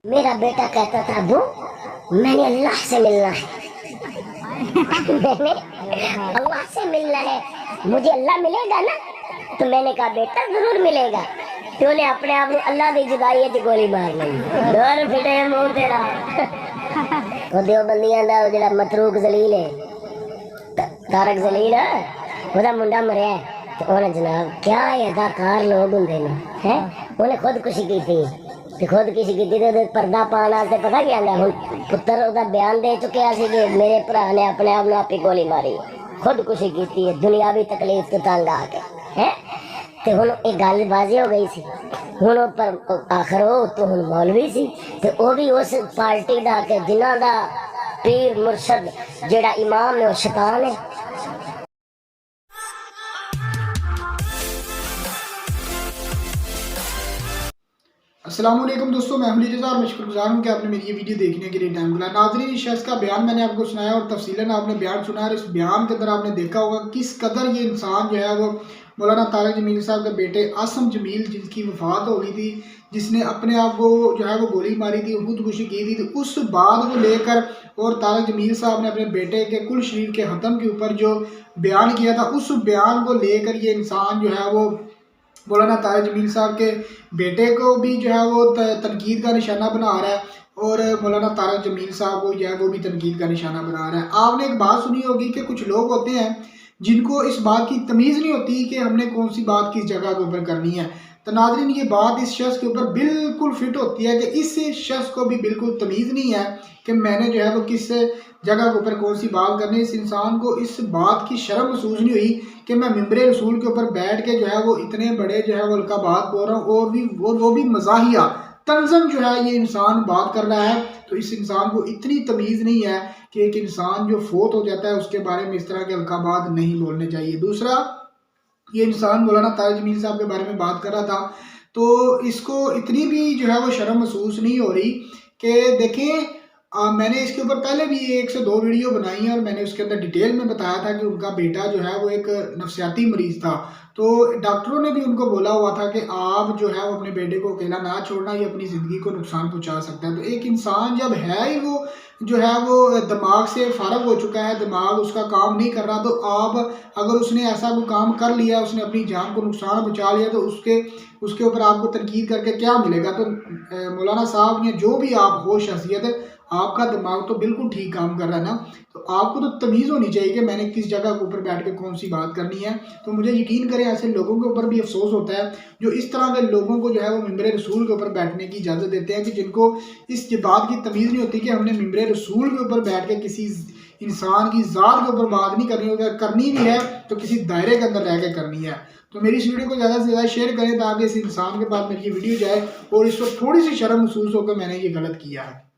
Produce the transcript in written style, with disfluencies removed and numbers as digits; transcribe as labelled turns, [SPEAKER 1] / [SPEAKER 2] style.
[SPEAKER 1] मेरा बेटा कहता था अबू मैंने अल्लाह से मिलना है मैंने अल्लाह से मिलना है, मुझे अल्लाह मिलेगा ना? तो मैंने कहा बेटा जरूर मिलेगा। तो उन्हें अपने आप को अल्लाह की जुदाई च गोली मार ली। डर फिटे मुंह तेरा वो देवबंदियां दा जेड़ा मतरूक जलील है तारक जलील ओदा मुंडा मरिया ते उन्हें जनाब क्या अदाकार लोग होंदे ने हैं, उन्हें खुदकुशी की थी ते खुदकुशी की ते पर्दा पाने वास्ते पता क्या आंदा हुन पुत्तर ओदा बयान दे चुकिया सी कि मेरे भरा ने अपने आप आप ही गोली मारी, खुदकुशी की है दुनियावी तकलीफ तो तंग आके हैं। ते हुन एक गल बाजी हो गई सी, हुन पर आखिर वो तो हुन मौलवी सी ते वो भी उस पार्टी दा के जिन्हां दा पीर मुर्शद जेड़ा इमाम है वो शैतान है।
[SPEAKER 2] अस्सलाम वालेकुम दोस्तों, मैं हूं जज़ार। मैं शुक्रगुजार हूं कि आपने मेरी ये वीडियो देखने के लिए टाइम निकाला। नाज़रीन, इस शख्स का बयान मैंने आपको सुनाया और तफसीलन आपने बयान सुना और इस बयान के अंदर आपने देखा होगा किस कदर ये इंसान जो है वो मौलाना तारिक जमील साहब के बेटे आसम जमील जिसकी वफ़ात हो गई थी, जिसने अपने आप को जो है वो गोली मारी थी, खुदकुशी की थी, तो उस बात को लेकर और तारिक जमील साहब ने अपने बेटे के कुल शरीफ के ख़त्म के ऊपर जो बयान किया था, उस बयान को लेकर ये इंसान जो है वो मौलाना तारिक जमील साहब के बेटे को भी जो है वो तनकीद का निशाना बना रहा है और मौलाना तारिक जमील साहब को जो है वो भी तनकीद का निशाना बना रहा है। आपने एक बात सुनी होगी कि कुछ लोग होते हैं जिनको इस बात की तमीज़ नहीं होती कि हमने कौन सी बात किस जगह के ऊपर करनी है। तो नाज़रीन, ये बात इस शख्स के ऊपर बिल्कुल फिट होती है कि इस शख्स को भी बिल्कुल तमीज़ नहीं है कि मैंने जो है वो किस जगह के ऊपर कौन सी बात करनी है। इस इंसान को इस बात की शर्म महसूस नहीं हुई कि मैं मिंबर रसूल के ऊपर बैठ के जो है वो इतने बड़े जो है वो अलकाबात बोल रहा हूँ और वो भी मज़ाहिया तंज़म जो है ये इंसान बात कर रहा है। तो इस इंसान को इतनी तमीज़ नहीं है कि एक इंसान जो फोत हो जाता है उसके बारे में इस तरह के अलकाबात नहीं बोलने चाहिए। दूसरा, ये इंसान मौलाना तारिक जमील साहब के बारे में बात कर रहा था तो इसको इतनी भी जो है वो शर्म महसूस नहीं हो रही कि देखें मैंने इसके ऊपर पहले भी 1 से 2 वीडियो बनाई हैं और मैंने उसके अंदर डिटेल में बताया था कि उनका बेटा जो है वो एक नफसियाती मरीज़ था। तो डॉक्टरों ने भी उनको बोला हुआ था कि आप जो है वो अपने बेटे को अकेला ना छोड़ना, ये अपनी ज़िंदगी को नुकसान पहुंचा सकता है। तो एक इंसान जब है ही वो जो है वो दिमाग से फारग हो चुका है, दिमाग उसका काम नहीं कर रहा, तो आप अगर उसने ऐसा कोई काम कर लिया, उसने अपनी जान को नुकसान पहुंचा लिया, तो उसके ऊपर आपको तनकीद करके क्या मिलेगा। तो मौलाना साहब या जो भी आप हो शख्सियत है, आपका दिमाग तो बिल्कुल ठीक काम कर रहा है ना, तो आपको तो तमीज़ होनी चाहिए कि मैंने किस जगह के ऊपर बैठ के कौन सी बात करनी है। तो मुझे यकीन करें ऐसे लोगों के ऊपर भी अफसोस होता है जो इस तरह के लोगों को जो है वो मिंबर रसूल के ऊपर बैठने की इजाज़त देते हैं, कि जिनको इस बात की तमीज़ नहीं होती कि हमने मिंबर रसूल के ऊपर बैठ के किसी इंसान की ज़ात के ऊपर बात नहीं करनी, अगर करनी भी है तो किसी दायरे के अंदर रह के करनी है। तो मेरी इस वीडियो को ज़्यादा से ज़्यादा शेयर करें ताकि इस इंसान के पास मेरी ये वीडियो जाए और इस पर थोड़ी सी शर्म महसूस हो कि मैंने ये गलत किया है।